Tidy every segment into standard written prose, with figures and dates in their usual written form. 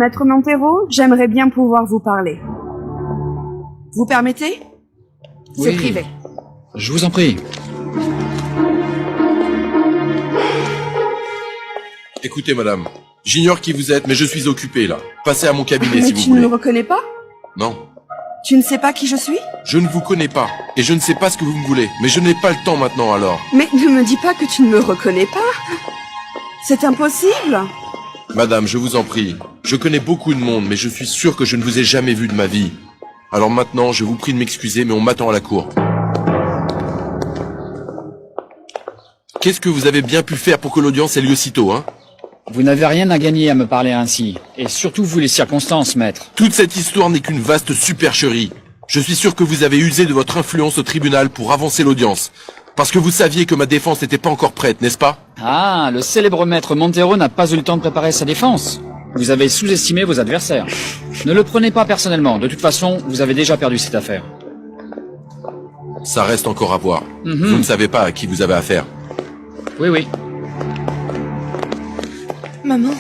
Maître Montero, j'aimerais bien pouvoir vous parler. Vous permettez? C'est Oui. privé. Je vous en prie. Écoutez, madame, j'ignore qui vous êtes, mais je suis occupé, là. Passez à mon cabinet, Mais si vous tu ne voulez. me reconnais pas? Non, Tu ne sais pas qui je suis? je ne vous connais pas, et je ne sais pas ce que vous me voulez, mais je n'ai pas le temps maintenant, alors. Mais ne me dis pas que tu ne me reconnais pas. C'est impossible. Madame, je vous en prie, je connais beaucoup de monde, mais je suis sûr que je ne vous ai jamais vu de ma vie. Alors maintenant, je vous prie de m'excuser, mais on m'attend à la cour. Qu'est-ce que vous avez bien pu faire pour que l'audience ait lieu si tôt, hein? Vous n'avez rien à gagner à me parler ainsi. Et surtout vous les circonstances, maître. Toute cette histoire n'est qu'une vaste supercherie. Je suis sûr que vous avez usé de votre influence au tribunal pour avancer l'audience. Parce que vous saviez que ma défense n'était pas encore prête, n'est-ce pas? Ah, le célèbre maître Montero n'a pas eu le temps de préparer sa défense. Vous avez sous-estimé vos adversaires. Ne le prenez pas personnellement. De toute façon, vous avez déjà perdu cette affaire. Ça reste encore à voir. Mhm. Vous ne savez pas à qui vous avez affaire. Oui, oui. Maman,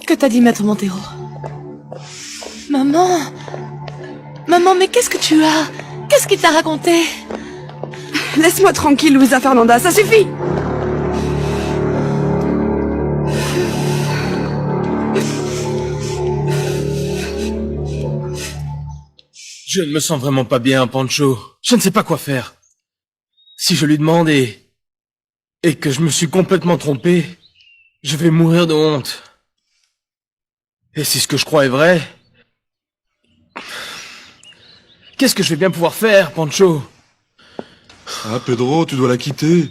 que t'a dit Maître Montero? Maman, maman, mais qu'est-ce que tu as? Qu'est-ce qu'il t'a raconté? Laisse-moi tranquille, Luisa Fernanda, ça suffit. Je ne me sens vraiment pas bien, Pancho. Je ne sais pas quoi faire. Si je lui demande et que je me suis complètement trompé, je vais mourir de honte. Et si ce que je crois est vrai, qu'est-ce que je vais bien pouvoir faire, Pancho? Ah, Pedro, tu dois la quitter.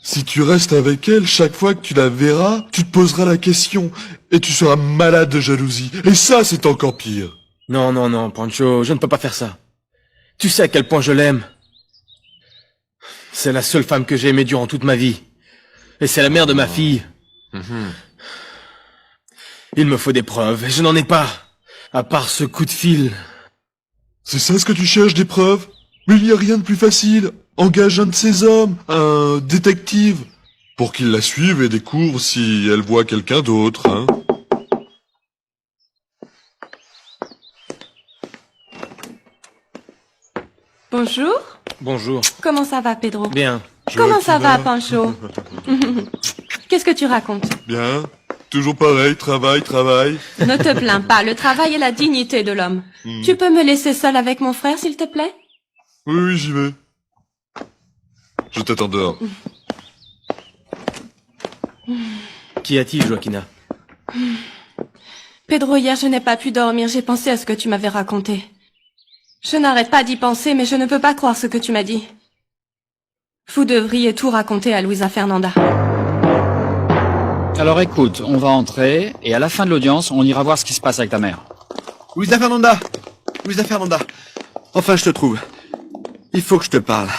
Si tu restes avec elle, chaque fois que tu la verras, tu te poseras la question. Et tu seras malade de jalousie. Et ça, c'est encore pire. Non, non, non, Pancho, je ne peux pas faire ça. Tu sais à quel point je l'aime. C'est la seule femme que j'ai aimée durant toute ma vie. Et c'est la mère de ma fille. Il me faut des preuves, et je n'en ai pas. À part ce coup de fil. C'est ça ce que tu cherches, des preuves? Mais il n'y a rien de plus facile. Engage un de ces hommes, un détective, pour qu'il la suive et découvre si elle voit quelqu'un d'autre, hein. Bonjour. Bonjour. Comment ça va, Pedro? Bien. Comment ça va, Joaquina? Pancho? Qu'est-ce que tu racontes? Bien. Toujours pareil, travail. Ne te plains pas, le travail est la dignité de l'homme. Tu peux me laisser seule avec mon frère, s'il te plaît? Oui, j'y vais. Je t'attends dehors. Qu'y a-t-il, Joaquina? Pedro, hier, je n'ai pas pu dormir, j'ai pensé à ce que tu m'avais raconté. Je n'arrête pas d'y penser, mais je ne peux pas croire ce que tu m'as dit. Vous devriez tout raconter à Luisa Fernanda. Alors écoute, on va entrer, et à la fin de l'audience, on ira voir ce qui se passe avec ta mère. Luisa Fernanda! Luisa Fernanda! Enfin, je te trouve. Il faut que je te parle.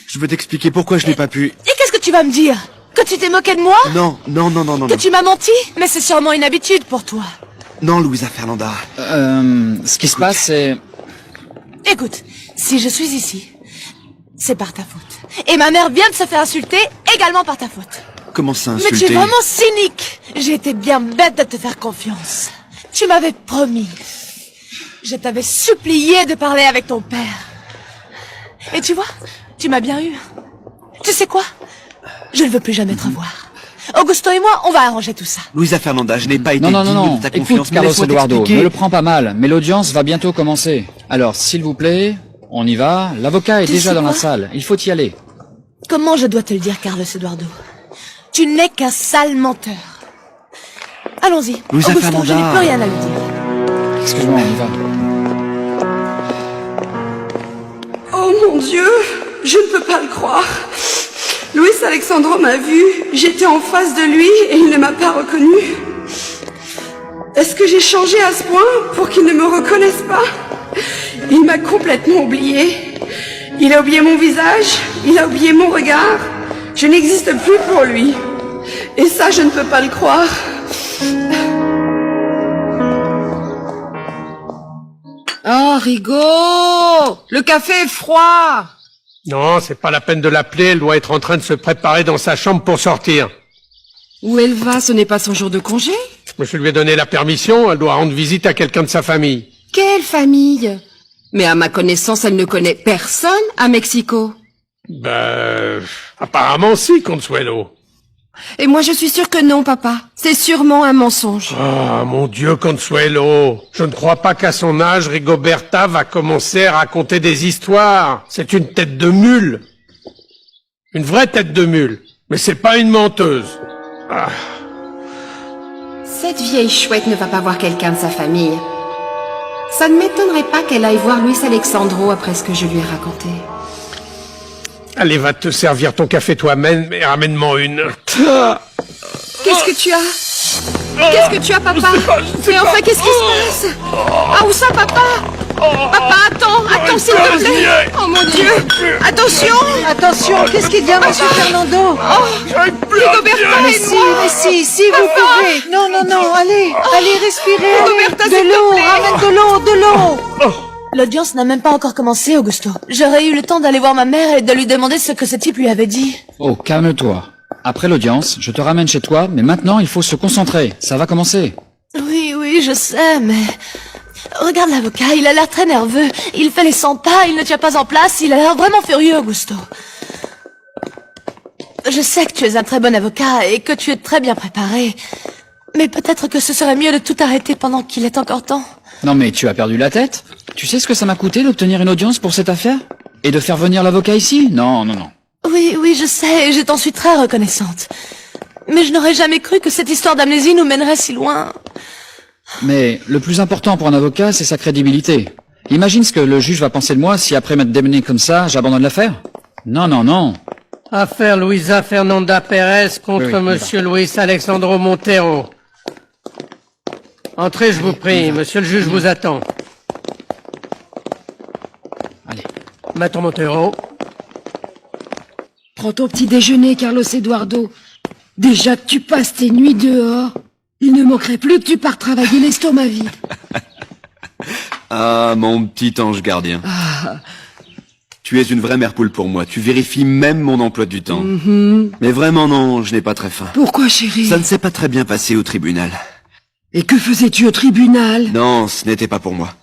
Je veux t'expliquer pourquoi je n'ai pas pu... Et qu'est-ce que tu vas me dire? Que tu t'es moqué de moi? Non, non, non, non, non, Que non. tu m'as menti? Mais c'est sûrement une habitude pour toi. Non, Luisa Fernanda. Ce qui se passe, c'est... Écoute, si je suis ici, c'est par ta faute. Et ma mère vient de se faire insulter également par ta faute. Comment ça, Mais tu es insulter? vraiment cynique. J'ai été bien bête de te faire confiance. Tu m'avais promis. Je t'avais supplié de parler avec ton père. Et tu vois, tu m'as bien eu. Tu sais quoi? Je ne veux plus jamais te revoir. Augusto et moi, on va arranger tout ça. Luisa Fernanda, je n'ai pas été Non, non, non, digne non. de ta Écoute, confiance. Mais Carlos laisse-moi Eduardo, t'expliquer. ne le prends pas mal, mais l'audience va bientôt commencer. Alors, s'il vous plaît, on y va. L'avocat est Tu déjà sais dans la quoi salle. Il faut y aller. Comment je dois te le dire, Carlos Eduardo? Tu n'es qu'un sale menteur. Allons-y. Luisa Augusto, je n'ai Fernanda. plus rien à lui dire. Excuse-moi, on y va. Oh mon Dieu, je ne peux pas le croire. Luis Alexandro m'a vu, j'étais en face de lui et il ne m'a pas reconnu. Est-ce que j'ai changé à ce point pour qu'il ne me reconnaisse pas? Il m'a complètement oublié. Il a oublié mon visage, il a oublié mon regard. Je n'existe plus pour lui. Et ça, je ne peux pas le croire. Oh, Rigaud! Le café est froid! Non, c'est pas la peine de l'appeler, elle doit être en train de se préparer dans sa chambre pour sortir. Où elle va? Ce n'est pas son jour de congé? Je lui ai donné la permission, elle doit rendre visite à quelqu'un de sa famille. Quelle famille? Mais à ma connaissance, elle ne connaît personne à Mexico. Apparemment si, Consuelo. Et moi, je suis sûre que non, papa. C'est sûrement un mensonge. Ah, mon Dieu, Consuelo. Je ne crois pas qu'à son âge, Rigoberta va commencer à raconter des histoires. C'est une tête de mule. Une vraie tête de mule. Mais c'est pas une menteuse. Ah. Cette vieille chouette ne va pas voir quelqu'un de sa famille. Ça ne m'étonnerait pas qu'elle aille voir Luis Alexandro après ce que je lui ai raconté. Allez, va te servir ton café toi-même et ramène-moi une. Qu'est-ce que tu as? Qu'est-ce que tu as, papa? Mais enfin, qu'est-ce qui se passe? Ah, où ça, papa? Papa, attends, s'il te plaît. Oh mon Dieu. Attention. Attention, qu'est-ce qu'il y a, monsieur Fernando? Rigoberta, Mais si, vous pouvez. Non, allez, respirez. Rigoberta, De l'eau, ramène de l'eau. L'audience n'a même pas encore commencé, Augusto. J'aurais eu le temps d'aller voir ma mère et de lui demander ce que ce type lui avait dit. Oh, calme-toi. Après l'audience, je te ramène chez toi, mais maintenant il faut se concentrer. Ça va commencer. Oui, je sais, mais... Regarde l'avocat, il a l'air très nerveux. Il fait les 100 pas, il ne tient pas en place, il a l'air vraiment furieux, Augusto. Je sais que tu es un très bon avocat et que tu es très bien préparé. Mais peut-être que ce serait mieux de tout arrêter pendant qu'il est encore temps. Non mais tu as perdu la tête? Tu sais ce que ça m'a coûté d'obtenir une audience pour cette affaire? Et de faire venir l'avocat ici? Non. Oui, je sais, et je t'en suis très reconnaissante. Mais je n'aurais jamais cru que cette histoire d'amnésie nous mènerait si loin. Mais le plus important pour un avocat, c'est sa crédibilité. Imagine ce que le juge va penser de moi si après m'être démené comme ça, j'abandonne l'affaire. Non. Affaire Luisa Fernanda Pérez contre Oui, Monsieur Luis Alexandro Montero. Entrez, je vous prie. Monsieur le juge vous attend. Allez. Maître Montero. Prends ton petit déjeuner, Carlos Eduardo. Déjà que tu passes tes nuits dehors, il ne manquerait plus que tu partes travailler l'estomac vide. Ah, mon petit ange gardien. Tu es une vraie mère poule pour moi. Tu vérifies même mon emploi du temps. Mais vraiment non, je n'ai pas très faim. Pourquoi, chérie? Ça ne s'est pas très bien passé au tribunal. Et que faisais-tu au tribunal? Non, ce n'était pas pour moi.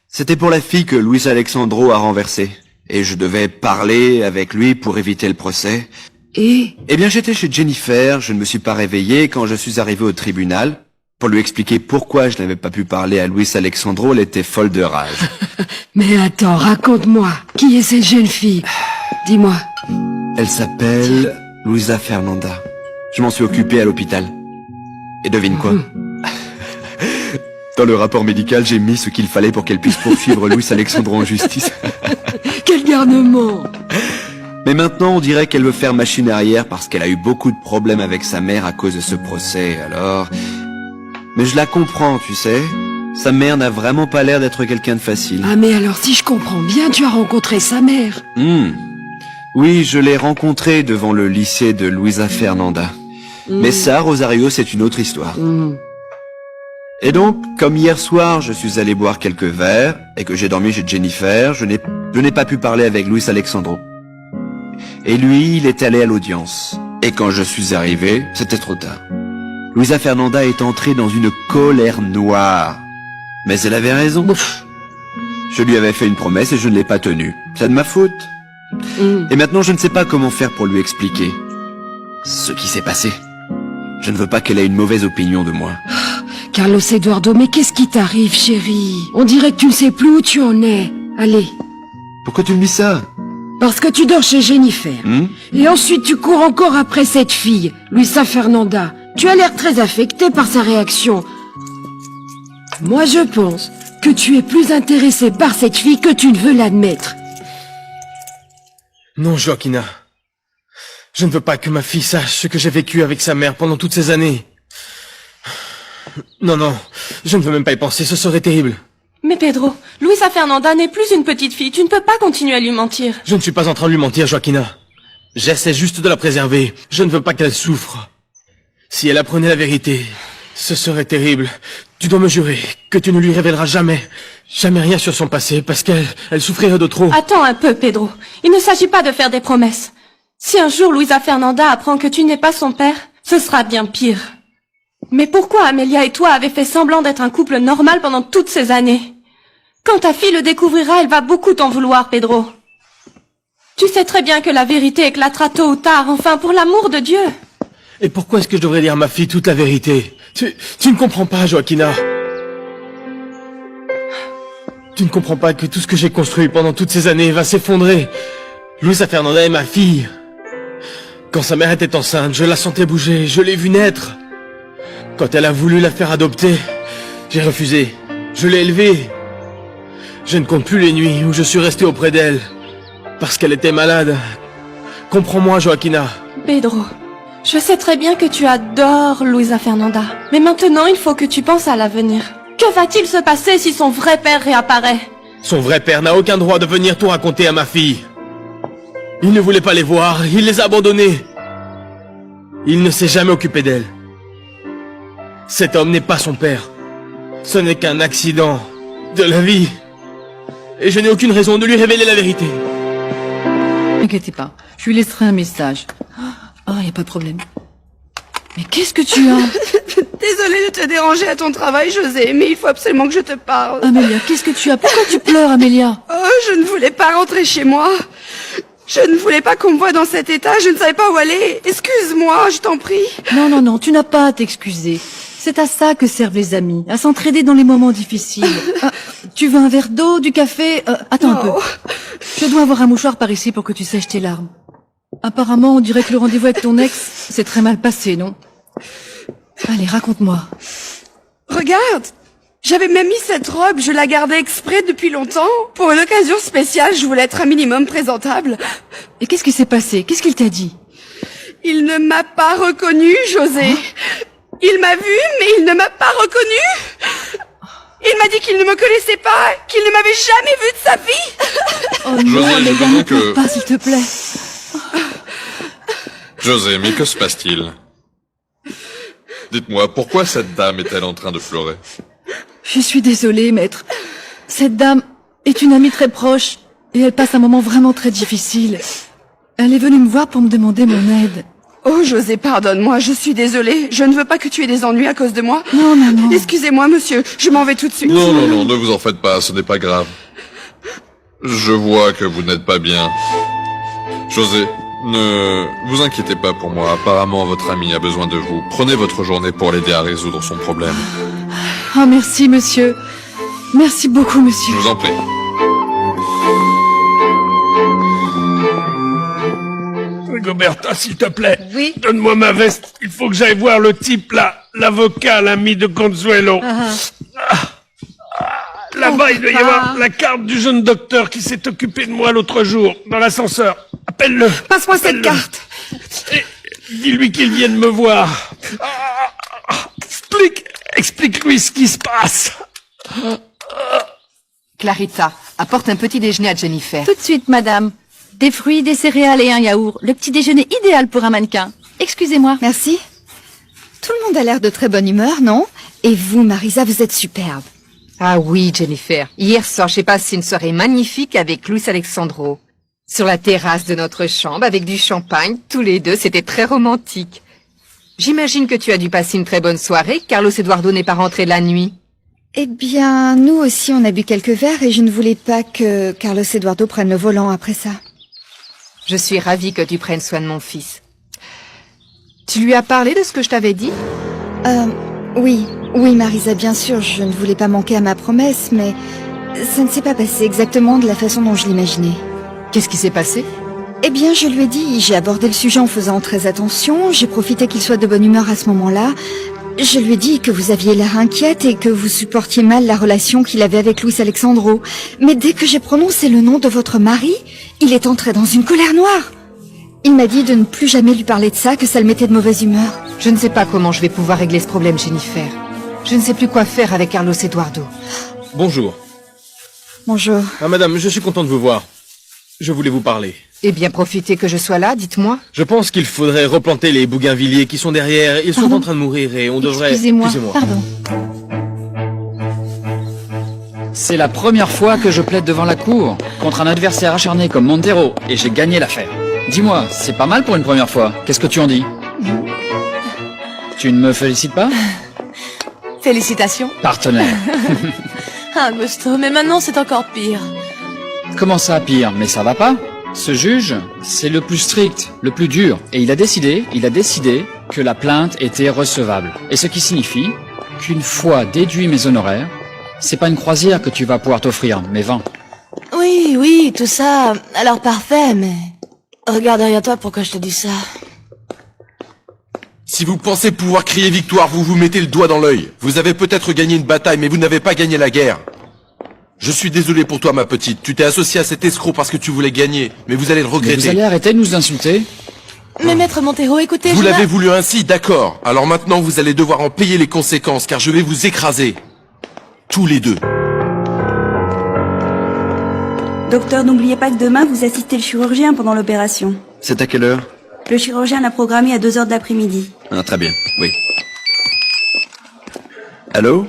C'était pour la fille que Luis Alexandro a renversée. Et je devais parler avec lui pour éviter le procès. Et? Eh bien, j'étais chez Jennifer, je ne me suis pas réveillé quand je suis arrivé au tribunal. Pour lui expliquer pourquoi je n'avais pas pu parler à Luis Alexandro, elle était folle de rage. Mais attends, raconte-moi. Qui est cette jeune fille? Dis-moi. Elle s'appelle Luisa Fernanda. Je m'en suis occupé à l'hôpital. Et devine quoi? Dans le rapport médical, j'ai mis ce qu'il fallait pour qu'elle puisse poursuivre Luis Alexandro en justice. Quel garnement! Mais maintenant, on dirait qu'elle veut faire machine arrière parce qu'elle a eu beaucoup de problèmes avec sa mère à cause de ce procès, alors... Mais je la comprends, tu sais. Sa mère n'a vraiment pas l'air d'être quelqu'un de facile. Ah mais alors si je comprends bien, tu as rencontré sa mère. Oui, je l'ai rencontrée devant le lycée de Luisa Fernanda. Mais ça, Rosario, c'est une autre histoire. Et donc, comme hier soir, je suis allé boire quelques verres et que j'ai dormi chez Jennifer, je n'ai pas pu parler avec Luis Alexandro. Et lui, il est allé à l'audience. Et quand je suis arrivé, c'était trop tard. Luisa Fernanda est entrée dans une colère noire. Mais elle avait raison. Je lui avais fait une promesse et je ne l'ai pas tenue. C'est de ma faute. Et maintenant, je ne sais pas comment faire pour lui expliquer ce qui s'est passé. Je ne veux pas qu'elle ait une mauvaise opinion de moi. Carlos Eduardo, mais qu'est-ce qui t'arrive, chérie? On dirait que tu ne sais plus où tu en es. Allez. Pourquoi tu me dis ça? Parce que tu dors chez Jennifer. Et ensuite tu cours encore après cette fille, Luisa Fernanda. Tu as l'air très affecté par sa réaction. Moi je pense que tu es plus intéressé par cette fille que tu ne veux l'admettre. Non, Joaquina. Je ne veux pas que ma fille sache ce que j'ai vécu avec sa mère pendant toutes ces années. Non, je ne veux même pas y penser, ce serait terrible. Mais Pedro, Luisa Fernanda n'est plus une petite fille, tu ne peux pas continuer à lui mentir. Je ne suis pas en train de lui mentir, Joaquina. J'essaie juste de la préserver. Je ne veux pas qu'elle souffre. Si elle apprenait la vérité, ce serait terrible. Tu dois me jurer que tu ne lui révéleras jamais rien sur son passé, parce qu'elle souffrirait de trop. Attends un peu, Pedro. Il ne s'agit pas de faire des promesses. Si un jour Luisa Fernanda apprend que tu n'es pas son père, ce sera bien pire. Mais pourquoi Amelia et toi avez fait semblant d'être un couple normal pendant toutes ces années? Quand ta fille le découvrira, elle va beaucoup t'en vouloir, Pedro. Tu sais très bien que la vérité éclatera tôt ou tard, enfin, pour l'amour de Dieu. Et pourquoi est-ce que je devrais dire à ma fille toute la vérité? Tu ne comprends pas, Joaquina. Tu ne comprends pas que tout ce que j'ai construit pendant toutes ces années va s'effondrer. Luisa Fernanda est ma fille. Quand sa mère était enceinte, je la sentais bouger, je l'ai vue naître. Quand elle a voulu la faire adopter, j'ai refusé. Je l'ai élevée. Je ne compte plus les nuits où je suis resté auprès d'elle. Parce qu'elle était malade. Comprends-moi, Joaquina. Pedro, je sais très bien que tu adores Luisa Fernanda. Mais maintenant, il faut que tu penses à l'avenir. Que va-t-il se passer si son vrai père réapparaît? Son vrai père n'a aucun droit de venir tout raconter à ma fille. Il ne voulait pas les voir, il les a abandonnés. Il ne s'est jamais occupé d'elle. Cet homme n'est pas son père. Ce n'est qu'un accident de la vie. Et je n'ai aucune raison de lui révéler la vérité. N'inquiétez pas, je lui laisserai un message. Oh, y a pas de problème. Mais qu'est-ce que tu as? Désolée de te déranger à ton travail, José, mais il faut absolument que je te parle. Amélia, qu'est-ce que tu as? Pourquoi tu pleures, Amélia? Oh, je ne voulais pas rentrer chez moi. Je ne voulais pas qu'on me voie dans cet état, je ne savais pas où aller. Excuse-moi, je t'en prie. Non, tu n'as pas à t'excuser. C'est à ça que servent les amis, à s'entraider dans les moments difficiles. Tu veux un verre d'eau, du café? Attends un peu. Je dois avoir un mouchoir par ici pour que tu sèches tes larmes. Apparemment, on dirait que le rendez-vous avec ton ex s'est très mal passé, non? Allez, raconte-moi. Regarde, j'avais même mis cette robe, je la gardais exprès depuis longtemps. Pour une occasion spéciale, je voulais être un minimum présentable. Et qu'est-ce qui s'est passé? Qu'est-ce qu'il t'a dit? Il ne m'a pas reconnu, José. Il m'a vu, mais il ne m'a pas reconnu. Il m'a dit qu'il ne me connaissait pas, qu'il ne m'avait jamais vu de sa vie. Oh non, José, je Amélia, comprends ne pleure que- pas, s'il te plaît. José, mais que se passe-t-il? Dites-moi, pourquoi cette dame est-elle en train de pleurer? Je suis désolée, maître. Cette dame est une amie très proche et elle passe un moment vraiment très difficile. Elle est venue me voir pour me demander mon aide. Oh, José, pardonne-moi, je suis désolée. Je ne veux pas que tu aies des ennuis à cause de moi. Non. Excusez-moi, monsieur, je m'en vais tout de suite. Non, ne vous en faites pas, ce n'est pas grave. Je vois que vous n'êtes pas bien. José, ne vous inquiétez pas pour moi, apparemment votre ami a besoin de vous. Prenez votre journée pour l'aider à résoudre son problème. Oh, merci, monsieur. Merci beaucoup, monsieur. Je vous en prie. Rigoberta, s'il te plaît. Oui. Donne-moi ma veste. Il faut que j'aille voir le type là, l'avocat, l'ami de Consuelo. Là-bas, il doit y avoir la carte du jeune docteur qui s'est occupé de moi l'autre jour, dans l'ascenseur. Appelle-le. Passe-moi cette carte. Et dis-lui qu'il vienne me voir. Explique-lui ce qui se passe. Clarissa, apporte un petit déjeuner à Jennifer. Tout de suite, madame. Des fruits, des céréales et un yaourt. Le petit déjeuner idéal pour un mannequin. Excusez-moi. Merci. Tout le monde a l'air de très bonne humeur, non? Et vous, Marisa, vous êtes superbe. Ah oui, Jennifer. Hier soir, j'ai passé une soirée magnifique avec Luis Alexandro. Sur la terrasse de notre chambre, avec du champagne, tous les deux, c'était très romantique. J'imagine que tu as dû passer une très bonne soirée, Carlos Eduardo n'est pas rentré la nuit. Eh bien, nous aussi, on a bu quelques verres et je ne voulais pas que Carlos Eduardo prenne le volant après ça. Je suis ravie que tu prennes soin de mon fils. Tu lui as parlé de ce que je t'avais dit? Oui, Marisa, bien sûr, je ne voulais pas manquer à ma promesse, mais ça ne s'est pas passé exactement de la façon dont je l'imaginais. Qu'est-ce qui s'est passé? Eh bien, je lui ai dit, j'ai abordé le sujet en faisant très attention, j'ai profité qu'il soit de bonne humeur à ce moment-là. Je lui ai dit que vous aviez l'air inquiète et que vous supportiez mal la relation qu'il avait avec Luis Alexandro. Mais dès que j'ai prononcé le nom de votre mari, il est entré dans une colère noire. Il m'a dit de ne plus jamais lui parler de ça, que ça le mettait de mauvaise humeur. Je ne sais pas comment je vais pouvoir régler ce problème, Jennifer. Je ne sais plus quoi faire avec Carlos Eduardo. Bonjour. Bonjour. Ah, madame, je suis content de vous voir. Je voulais vous parler. Eh bien, profitez que je sois là, dites-moi. Je pense qu'il faudrait replanter les bougainvilliers qui sont derrière. Ils sont en train de mourir et on devrait... Excusez-moi. Pardon. C'est la première fois que je plaide devant la cour contre un adversaire acharné comme Montero et j'ai gagné l'affaire. Dis-moi, c'est pas mal pour une première fois. Qu'est-ce que tu en dis? Tu ne me félicites pas? Félicitations. Partenaire. Ah, Augusto, mais maintenant c'est encore pire. Comment ça, pire? Mais ça va pas? Ce juge, c'est le plus strict, le plus dur. Et il a décidé que la plainte était recevable. Et ce qui signifie qu'une fois déduit mes honoraires, c'est pas une croisière que tu vas pouvoir t'offrir, mais 20. Oui, oui, tout ça. Alors parfait, mais... Regarde derrière toi pourquoi je te dis ça. Si vous pensez pouvoir crier victoire, vous vous mettez le doigt dans l'œil. Vous avez peut-être gagné une bataille, mais vous n'avez pas gagné la guerre. Je suis désolé pour toi, ma petite. Tu t'es associé à cet escroc parce que tu voulais gagner, mais vous allez le Mais regretter. vous allez arrêter de nous insulter? Mais maître Montero, écoutez, Vous je l'avez n'a- voulu ainsi, d'accord. Alors maintenant, vous allez devoir en payer les conséquences, car je vais vous écraser. Tous les deux. Docteur, n'oubliez pas que demain, vous assistez le chirurgien pendant l'opération. C'est à quelle heure? Le chirurgien l'a programmé à 2h de l'après-midi. Ah, très bien, oui. Allô?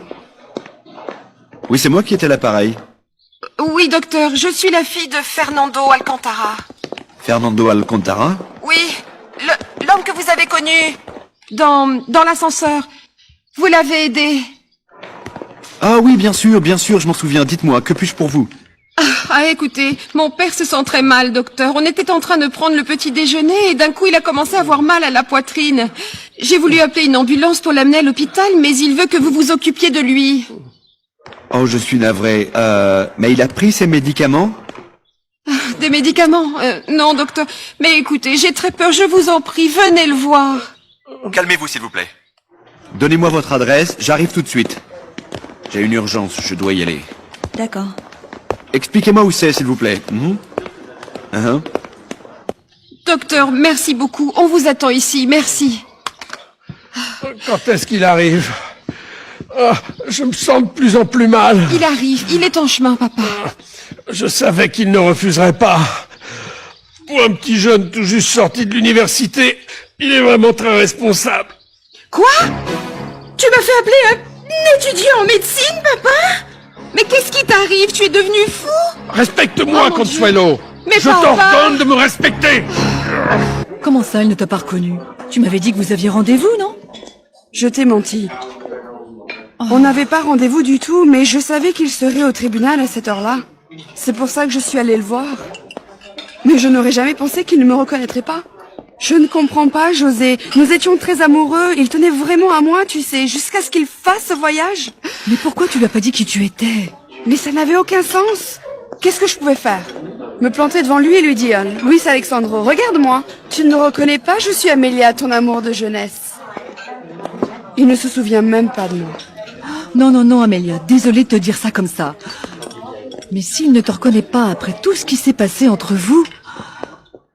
Oui, c'est moi qui étais à l'appareil. Oui, docteur, je suis la fille de Fernando Alcantara. Fernando Alcantara? Oui, l'homme que vous avez connu dans l'ascenseur. Vous l'avez aidé. Ah oui, bien sûr, je m'en souviens. Dites-moi, que puis-je pour vous? Ah, écoutez, mon père se sent très mal, docteur. On était en train de prendre le petit déjeuner et d'un coup, il a commencé à avoir mal à la poitrine. J'ai voulu appeler une ambulance pour l'amener à l'hôpital, mais il veut que vous vous occupiez de lui. Oh, je suis navré. Mais il a pris ses médicaments? Des médicaments non, docteur. Mais écoutez, j'ai très peur, je vous en prie, venez le voir. Calmez-vous, s'il vous plaît. Donnez-moi votre adresse, j'arrive tout de suite. J'ai une urgence, je dois y aller. D'accord. Expliquez-moi où c'est, s'il vous plaît. Docteur, merci beaucoup. On vous attend ici, merci. Quand est-ce qu'il arrive? Ah, je me sens de plus en plus mal. Il arrive, il est en chemin, papa. Je savais qu'il ne refuserait pas. Pour un petit jeune tout juste sorti de l'université, il est vraiment très responsable. Quoi? Tu m'as fait appeler un étudiant en médecine, papa? Mais qu'est-ce qui t'arrive? Tu es devenu fou? Respecte-moi, Oh, mon Consuelo. Mais Je papa! t'ordonne de me respecter. Comment ça, elle ne t'a pas reconnu? Tu m'avais dit que vous aviez rendez-vous, non? Je t'ai menti. On n'avait pas rendez-vous du tout, mais je savais qu'il serait au tribunal à cette heure-là. C'est pour ça que je suis allée le voir. Mais je n'aurais jamais pensé qu'il ne me reconnaîtrait pas. Je ne comprends pas, José. Nous étions très amoureux. Il tenait vraiment à moi, tu sais, jusqu'à ce qu'il fasse ce voyage. Mais pourquoi tu lui as pas dit qui tu étais? Mais ça n'avait aucun sens. Qu'est-ce que je pouvais faire? Me planter devant lui et lui dire « Luis Alexandro, regarde-moi. Tu ne me reconnais pas, je suis Amélia, ton amour de jeunesse. » Il ne se souvient même pas de moi. Non, non, non, Amélia, désolée de te dire ça comme ça. Mais s'il ne te reconnaît pas après tout ce qui s'est passé entre vous,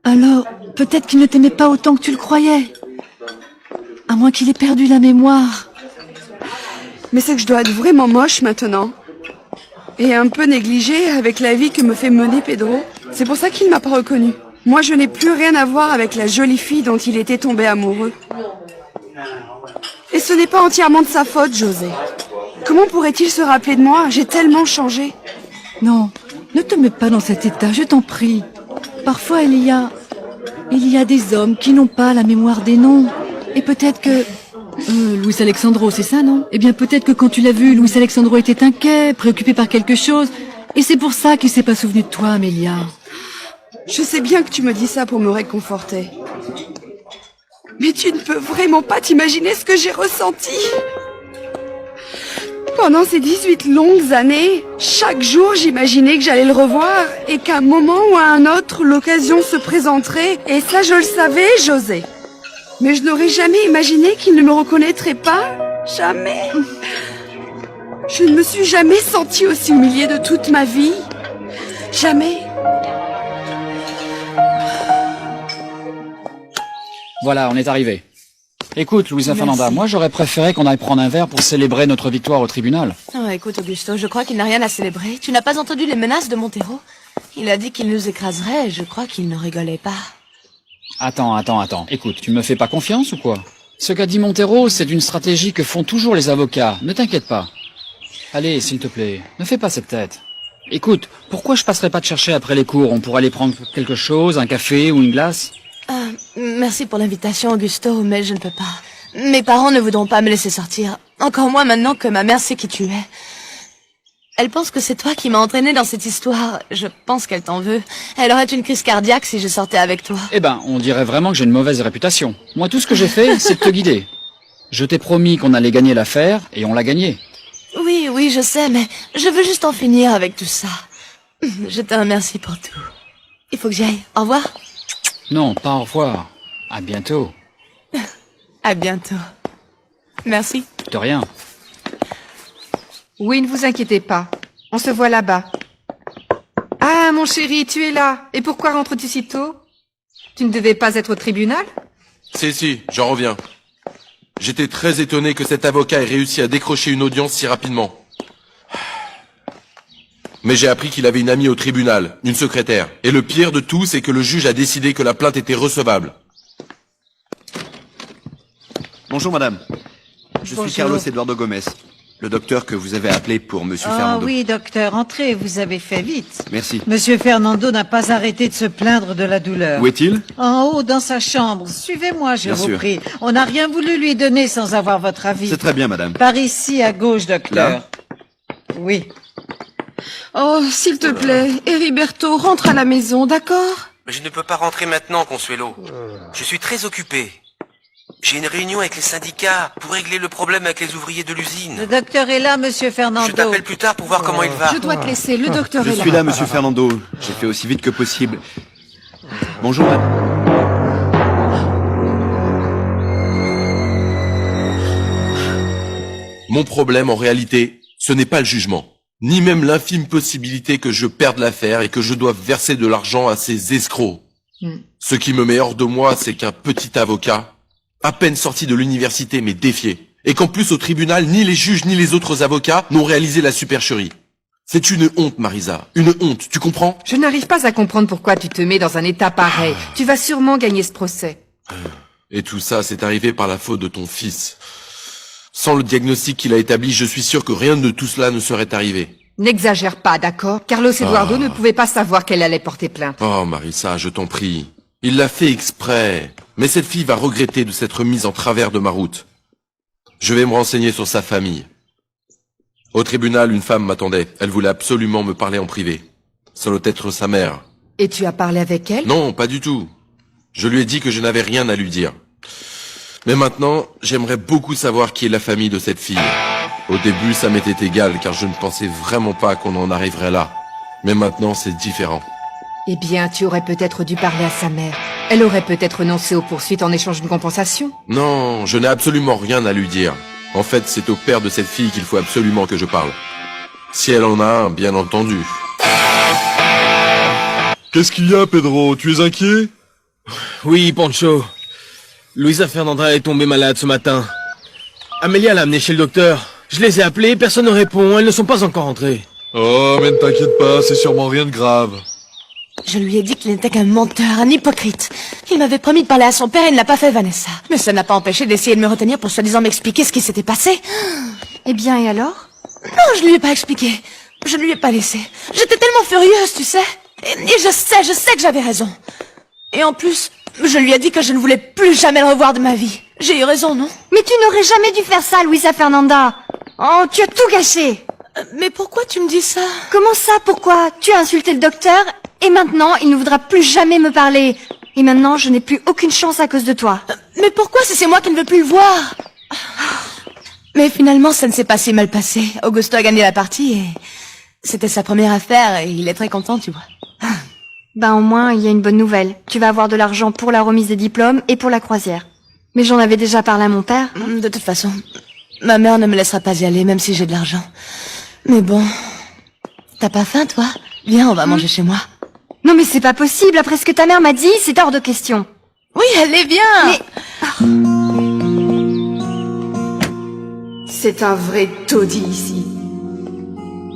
alors peut-être qu'il ne t'aimait pas autant que tu le croyais. À moins qu'il ait perdu la mémoire. Mais c'est que je dois être vraiment moche maintenant. Et un peu négligée avec la vie que me fait mener Pedro. C'est pour ça qu'il ne m'a pas reconnue. Moi, je n'ai plus rien à voir avec la jolie fille dont il était tombé amoureux. Et ce n'est pas entièrement de sa faute, José. Comment pourrait-il se rappeler de moi? J'ai tellement changé. Non, ne te mets pas dans cet état, je t'en prie. Parfois, il y a des hommes qui n'ont pas la mémoire des noms. Et peut-être que... Luis Alexandro, c'est ça, non? Eh bien, peut-être que quand tu l'as vu, Luis Alexandro était inquiet, préoccupé par quelque chose. Et c'est pour ça qu'il s'est pas souvenu de toi, Amélia. Je sais bien que tu me dis ça pour me réconforter. Mais tu ne peux vraiment pas t'imaginer ce que j'ai ressenti. Pendant ces 18 longues années, chaque jour j'imaginais que j'allais le revoir et qu'à un moment ou à un autre, l'occasion se présenterait. Et ça, je le savais, José. Mais je n'aurais jamais imaginé qu'il ne me reconnaîtrait pas. Jamais. Je ne me suis jamais sentie aussi humiliée de toute ma vie. Jamais. Voilà, on est arrivé. Écoute, Luisa Fernanda, moi j'aurais préféré qu'on aille prendre un verre pour célébrer notre victoire au tribunal. Oh, écoute, Augusto, je crois qu'il n'a rien à célébrer. Tu n'as pas entendu les menaces de Montero? Il a dit qu'il nous écraserait et je crois qu'il ne rigolait pas. Attends. Écoute, tu me fais pas confiance ou quoi? Ce qu'a dit Montero, c'est une stratégie que font toujours les avocats. Ne t'inquiète pas. Allez, s'il te plaît, ne fais pas cette tête. Écoute, pourquoi je passerai pas te chercher après les cours? On pourrait aller prendre quelque chose, un café ou une glace? Merci pour l'invitation, Augusto, mais je ne peux pas. Mes parents ne voudront pas me laisser sortir. Encore moins maintenant que ma mère sait qui tu es. Elle pense que c'est toi qui m'as entraîné dans cette histoire. Je pense qu'elle t'en veut. Elle aurait une crise cardiaque si je sortais avec toi. Eh ben, on dirait vraiment que j'ai une mauvaise réputation. Moi, tout ce que j'ai fait, c'est de te guider. Je t'ai promis qu'on allait gagner l'affaire, et on l'a gagné. Oui, oui, je sais, mais je veux juste en finir avec tout ça. Je te remercie pour tout. Il faut que j'y aille. Au revoir. Non, pas au revoir. À bientôt. À bientôt. Merci. De rien. Oui, ne vous inquiétez pas. On se voit là-bas. Ah, mon chéri, tu es là. Et pourquoi rentres-tu si tôt? Tu ne devais pas être au tribunal? Si, j'en reviens. J'étais très étonné que cet avocat ait réussi à décrocher une audience si rapidement. Mais j'ai appris qu'il avait une amie au tribunal, une secrétaire. Et le pire de tout, c'est que le juge a décidé que la plainte était recevable. Bonjour madame. Je suis Carlos Eduardo Gomez, le docteur que vous avez appelé pour Monsieur Fernando. Ah oui, docteur, entrez, vous avez fait vite. Merci. Monsieur Fernando n'a pas arrêté de se plaindre de la douleur. Où est-il? En haut, dans sa chambre. Suivez-moi, je Bien vous sûr. prie. On n'a rien voulu lui donner sans avoir votre avis. C'est très bien madame. Par ici, à gauche, docteur. Là? Oui. Oh, s'il te plaît, Heriberto, rentre à la maison, d'accord? Mais je ne peux pas rentrer maintenant, Consuelo. Je suis très occupé. J'ai une réunion avec les syndicats pour régler le problème avec les ouvriers de l'usine. Le docteur est là, monsieur Fernando. Je t'appelle plus tard pour voir comment il va. Je dois te laisser, le docteur Je est là. suis là, Monsieur Fernando. J'ai fait aussi vite que possible. Bonjour madame. Mon problème, en réalité, ce n'est pas le jugement, ni même l'infime possibilité que je perde l'affaire et que je doive verser de l'argent à ces escrocs. Ce qui me met hors de moi, c'est qu'un petit avocat, à peine sorti de l'université, m'est défié. Et qu'en plus, au tribunal, ni les juges ni les autres avocats n'ont réalisé la supercherie. C'est une honte, Marisa. Une honte, tu comprends? Je n'arrive pas à comprendre pourquoi tu te mets dans un état pareil. Tu vas sûrement gagner ce procès. Et tout ça, c'est arrivé par la faute de ton fils. Sans le diagnostic qu'il a établi, je suis sûr que rien de tout cela ne serait arrivé. N'exagère pas, d'accord? Carlos Eduardo ne pouvait pas savoir qu'elle allait porter plainte. Oh, Marissa, je t'en prie. Il l'a fait exprès. Mais cette fille va regretter de s'être mise en travers de ma route. Je vais me renseigner sur sa famille. Au tribunal, une femme m'attendait. Elle voulait absolument me parler en privé. Ça doit être sa mère. Et tu as parlé avec elle? Non, pas du tout. Je lui ai dit que je n'avais rien à lui dire. Mais maintenant, j'aimerais beaucoup savoir qui est la famille de cette fille. Au début, ça m'était égal, car je ne pensais vraiment pas qu'on en arriverait là. Mais maintenant, c'est différent. Eh bien, tu aurais peut-être dû parler à sa mère. Elle aurait peut-être renoncé aux poursuites en échange d'une compensation. Non, je n'ai absolument rien à lui dire. En fait, c'est au père de cette fille qu'il faut absolument que je parle. Si elle en a un, bien entendu. Qu'est-ce qu'il y a, Pedro? Tu es inquiet? Oui, Pancho. Luisa Fernanda est tombée malade ce matin. Amelia l'a amenée chez le docteur. Je les ai appelés, personne ne répond, elles ne sont pas encore rentrées. Oh, mais ne t'inquiète pas, c'est sûrement rien de grave. Je lui ai dit qu'il n'était qu'un menteur, un hypocrite. Il m'avait promis de parler à son père et ne l'a pas fait, Vanessa. Mais ça n'a pas empêché d'essayer de me retenir pour soi-disant m'expliquer ce qui s'était passé. Eh bien, et alors? Non, je ne lui ai pas expliqué. Je ne lui ai pas laissé. J'étais tellement furieuse, tu sais. Et je sais que j'avais raison. Et en plus, je lui ai dit que je ne voulais plus jamais le revoir de ma vie. J'ai eu raison, non? Mais tu n'aurais jamais dû faire ça, Luisa Fernanda. Oh, tu as tout gâché. Mais pourquoi tu me dis ça? Comment ça, pourquoi? Tu as insulté le docteur, et maintenant, il ne voudra plus jamais me parler. Et maintenant, je n'ai plus aucune chance à cause de toi. Mais pourquoi si c'est moi qui ne veux plus le voir? Mais finalement, ça ne s'est pas si mal passé. Augusto a gagné la partie et c'était sa première affaire et il est très content, tu vois. Ben au moins, il y a une bonne nouvelle. Tu vas avoir de l'argent pour la remise des diplômes et pour la croisière. Mais j'en avais déjà parlé à mon père. De toute façon, ma mère ne me laissera pas y aller, même si j'ai de l'argent. Mais bon, t'as pas faim, toi? Viens, on va manger chez moi. Non mais c'est pas possible, après ce que ta mère m'a dit, c'est hors de question. Oui, allez, viens. Mais... C'est un vrai taudis ici.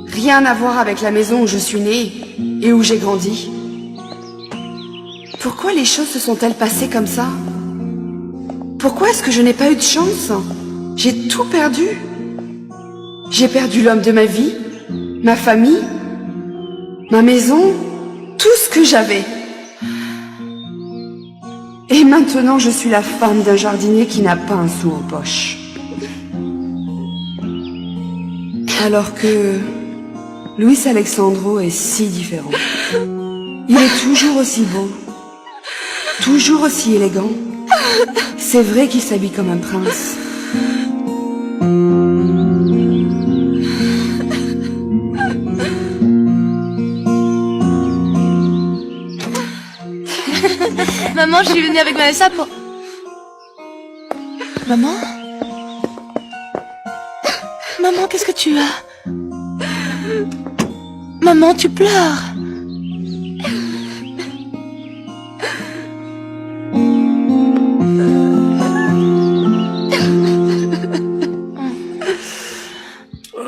Rien à voir avec la maison où je suis née et où j'ai grandi. Pourquoi les choses se sont-elles passées comme ça? Pourquoi est-ce que je n'ai pas eu de chance? J'ai tout perdu. J'ai perdu l'homme de ma vie, ma famille, ma maison, tout ce que j'avais. Et maintenant, je suis la femme d'un jardinier qui n'a pas un sou aux poches. Alors que Luis Alexandro est si différent. Il est toujours aussi beau, toujours aussi élégant. C'est vrai qu'il s'habille comme un prince. Maman, je suis venue avec Vanessa pour... Maman? Maman, qu'est-ce que tu as? Maman, tu pleures.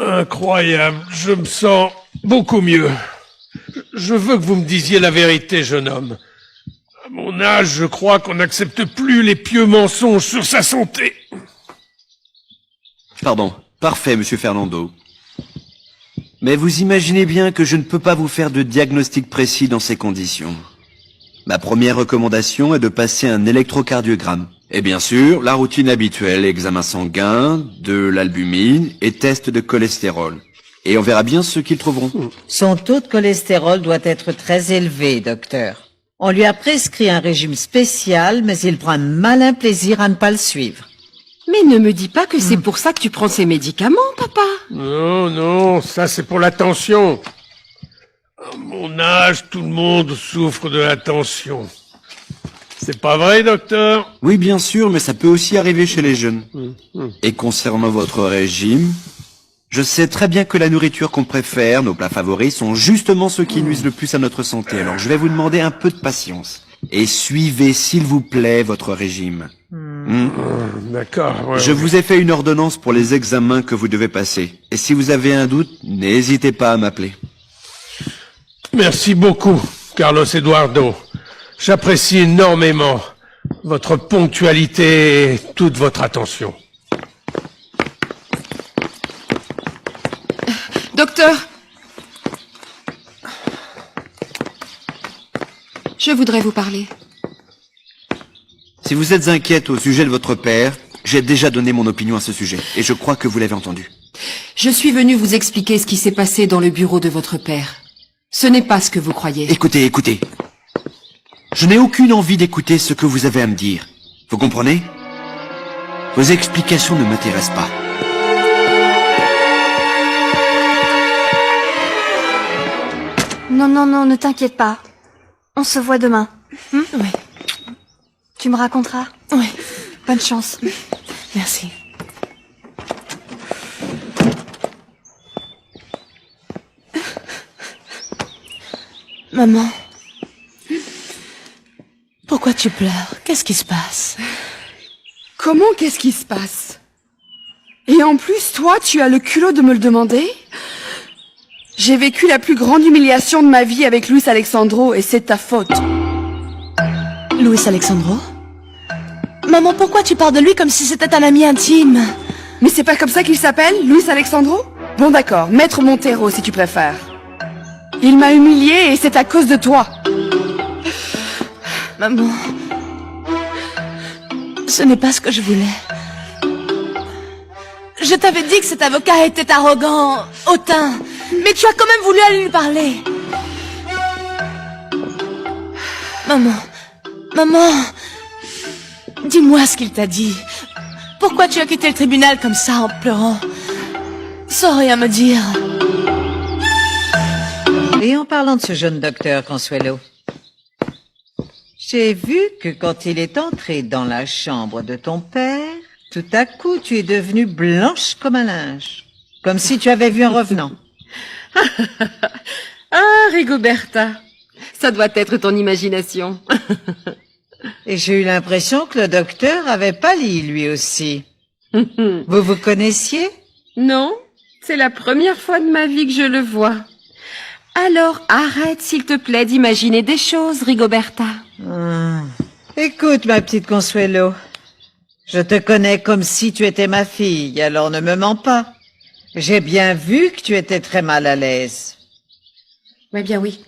Incroyable, je me sens beaucoup mieux. Je veux que vous me disiez la vérité, jeune homme. À mon âge, je crois qu'on n'accepte plus les pieux mensonges sur sa santé. Pardon. Parfait, monsieur Fernando. Mais vous imaginez bien que je ne peux pas vous faire de diagnostic précis dans ces conditions. Ma première recommandation est de passer un électrocardiogramme. Et bien sûr, la routine habituelle, examen sanguin, de l'albumine et test de cholestérol. Et on verra bien ce qu'ils trouveront. Son taux de cholestérol doit être très élevé, docteur. On lui a prescrit un régime spécial, mais il prend un malin plaisir à ne pas le suivre. Mais ne me dis pas que c'est pour ça que tu prends ces médicaments, papa. Non, non, ça c'est pour la tension. À mon âge, tout le monde souffre de la tension. C'est pas vrai, docteur? Oui, bien sûr, mais ça peut aussi arriver chez les jeunes. Et concernant votre régime, je sais très bien que la nourriture qu'on préfère, nos plats favoris, sont justement ceux qui nuisent le plus à notre santé. Alors je vais vous demander un peu de patience. Et suivez, s'il vous plaît, votre régime. D'accord. Ouais, je vous ai fait une ordonnance pour les examens que vous devez passer. Et si vous avez un doute, n'hésitez pas à m'appeler. Merci beaucoup, Carlos Eduardo. J'apprécie énormément votre ponctualité et toute votre attention. Docteur, je voudrais vous parler. Si vous êtes inquiète au sujet de votre père, j'ai déjà donné mon opinion à ce sujet, et je crois que vous l'avez entendu. Je suis venue vous expliquer ce qui s'est passé dans le bureau de votre père. Ce n'est pas ce que vous croyez. Écoutez, écoutez. Je n'ai aucune envie d'écouter ce que vous avez à me dire. Vous comprenez? Vos explications ne m'intéressent pas. Non, non, non, ne t'inquiète pas. On se voit demain. Oui. Tu me raconteras? Oui. Bonne chance. Merci. Maman. Pourquoi tu pleures? Qu'est-ce qui se passe? Comment qu'est-ce qui se passe? Et en plus, toi, tu as le culot de me le demander? J'ai vécu la plus grande humiliation de ma vie avec Luis Alexandro et c'est ta faute. Luis Alexandro? Maman, pourquoi tu parles de lui comme si c'était un ami intime? Mais c'est pas comme ça qu'il s'appelle, Luis Alexandro? Bon d'accord, Maître Montero si tu préfères. Il m'a humiliée et c'est à cause de toi. Maman... Ce n'est pas ce que je voulais. Je t'avais dit que cet avocat était arrogant, hautain, mais tu as quand même voulu aller lui parler. Maman... Maman... Dis-moi ce qu'il t'a dit. Pourquoi tu as quitté le tribunal comme ça en pleurant? Sans rien me dire. Et en parlant de ce jeune docteur, Consuelo, j'ai vu que quand il est entré dans la chambre de ton père, tout à coup tu es devenue blanche comme un linge. Comme si tu avais vu un revenant. Ah, Rigoberta, ça doit être ton imagination. Et j'ai eu l'impression que le docteur avait pâli lui aussi. Vous vous connaissiez? Non, c'est la première fois de ma vie que je le vois. Alors arrête, s'il te plaît, d'imaginer des choses, Rigoberta. Écoute, ma petite Consuelo, je te connais comme si tu étais ma fille, alors ne me mens pas. J'ai bien vu que tu étais très mal à l'aise. Eh bien oui,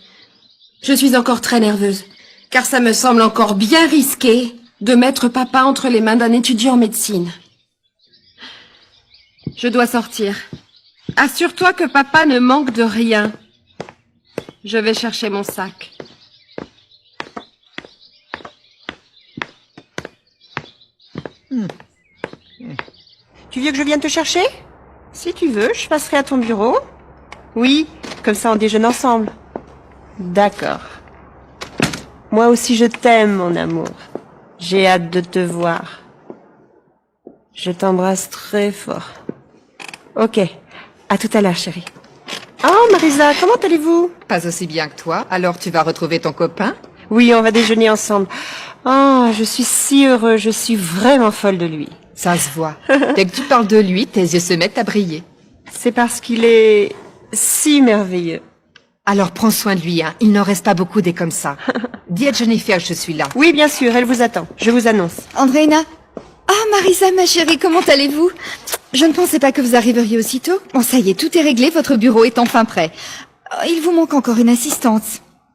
je suis encore très nerveuse, car ça me semble encore bien risqué de mettre papa entre les mains d'un étudiant en médecine. Je dois sortir. Assure-toi que papa ne manque de rien. Je vais chercher mon sac. Tu veux que je vienne te chercher? Si tu veux, je passerai à ton bureau. Oui, comme ça on déjeune ensemble. D'accord. Moi aussi je t'aime, mon amour. J'ai hâte de te voir. Je t'embrasse très fort. Ok, à tout à l'heure, chérie. Oh, Marisa, comment allez-vous? Pas aussi bien que toi, alors tu vas retrouver ton copain? Oui, on va déjeuner ensemble. Oh, je suis si heureux, je suis vraiment folle de lui. Ça se voit. Dès que tu parles de lui, tes yeux se mettent à briller. C'est parce qu'il est si merveilleux. Alors prends soin de lui, hein. Il n'en reste pas beaucoup des comme ça. Dis à Jennifer, je suis là. Oui, bien sûr, elle vous attend. Je vous annonce. Andréina. Ah, Marisa, ma chérie, comment allez-vous? Je ne pensais pas que vous arriveriez aussitôt. Bon, ça y est, tout est réglé, votre bureau est enfin prêt. Il vous manque encore une assistante.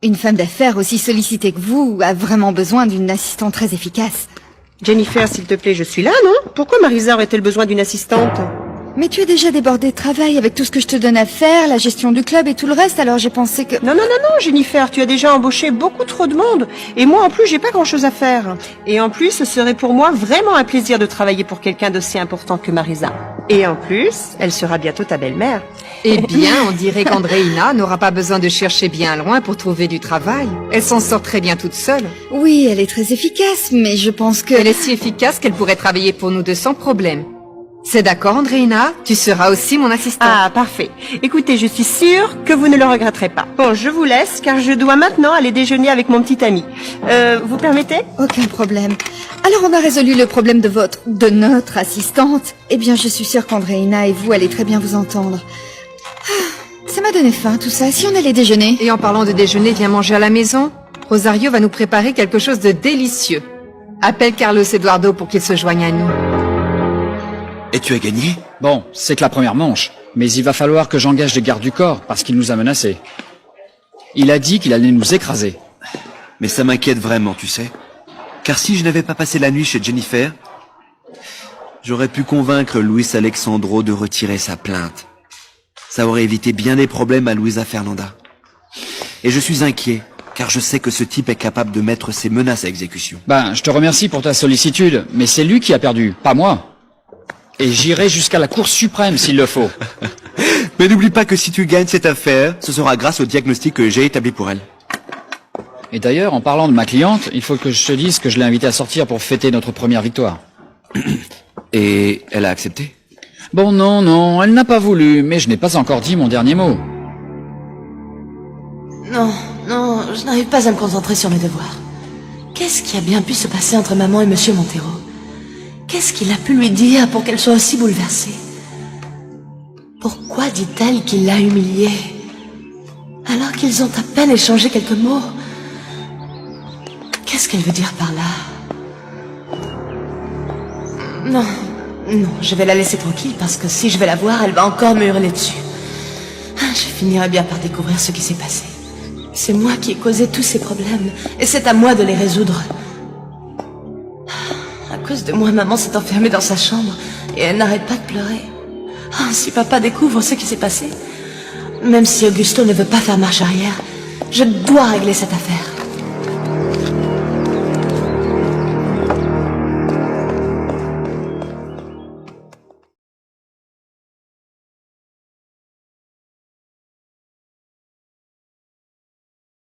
Une femme d'affaires aussi sollicitée que vous a vraiment besoin d'une assistante très efficace. Jennifer, s'il te plaît, je suis là, non? Pourquoi Marisa aurait-elle besoin d'une assistante? Mais tu es déjà débordée de travail avec tout ce que je te donne à faire, la gestion du club et tout le reste, alors j'ai pensé que... Non, Jennifer, tu as déjà embauché beaucoup trop de monde. Et moi, en plus, j'ai pas grand-chose à faire. Et en plus, ce serait pour moi vraiment un plaisir de travailler pour quelqu'un d'aussi important que Marisa. Et en plus, elle sera bientôt ta belle-mère. Eh bien, on dirait qu'Andréina n'aura pas besoin de chercher bien loin pour trouver du travail. Elle s'en sort très bien toute seule. Oui, elle est très efficace, mais je pense que... Elle est si efficace qu'elle pourrait travailler pour nous deux sans problème. C'est d'accord, Andréina? Tu seras aussi mon assistante. Ah, parfait. Écoutez, je suis sûre que vous ne le regretterez pas. Bon, je vous laisse, car je dois maintenant aller déjeuner avec mon petit ami. Vous permettez? Aucun problème. Alors on a résolu le problème de notre assistante. Eh bien, je suis sûre qu'Andréina et vous allez très bien vous entendre. Ça m'a donné faim, tout ça. Si on allait déjeuner? Et en parlant de déjeuner, viens manger à la maison. Rosario va nous préparer quelque chose de délicieux. Appelle Carlos Eduardo pour qu'il se joigne à nous. Et tu as gagné? Bon, c'est que la première manche. Mais il va falloir que j'engage des gardes du corps, parce qu'il nous a menacés. Il a dit qu'il allait nous écraser. Mais ça m'inquiète vraiment, tu sais. Car si je n'avais pas passé la nuit chez Jennifer, j'aurais pu convaincre Luis Alexandro de retirer sa plainte. Ça aurait évité bien des problèmes à Luisa Fernanda. Et je suis inquiet, car je sais que ce type est capable de mettre ses menaces à exécution. Ben, je te remercie pour ta sollicitude, mais c'est lui qui a perdu, pas moi. Et j'irai jusqu'à la Cour suprême s'il le faut. Mais n'oublie pas que si tu gagnes cette affaire, ce sera grâce au diagnostic que j'ai établi pour elle. Et d'ailleurs, en parlant de ma cliente, il faut que je te dise que je l'ai invitée à sortir pour fêter notre première victoire. Et elle a accepté? Bon, non, elle n'a pas voulu, mais je n'ai pas encore dit mon dernier mot. Non, je n'arrive pas à me concentrer sur mes devoirs. Qu'est-ce qui a bien pu se passer entre maman et monsieur Montero? Qu'est-ce qu'il a pu lui dire pour qu'elle soit aussi bouleversée? Pourquoi dit-elle qu'il l'a humiliée alors qu'ils ont à peine échangé quelques mots? Qu'est-ce qu'elle veut dire par là? Non, je vais la laisser tranquille parce que si je vais la voir, elle va encore me hurler dessus. Je finirai bien par découvrir ce qui s'est passé. C'est moi qui ai causé tous ces problèmes et c'est à moi de les résoudre. À cause de moi, maman s'est enfermée dans sa chambre et elle n'arrête pas de pleurer. Si papa découvre ce qui s'est passé, même si Augusto ne veut pas faire marche arrière, je dois régler cette affaire.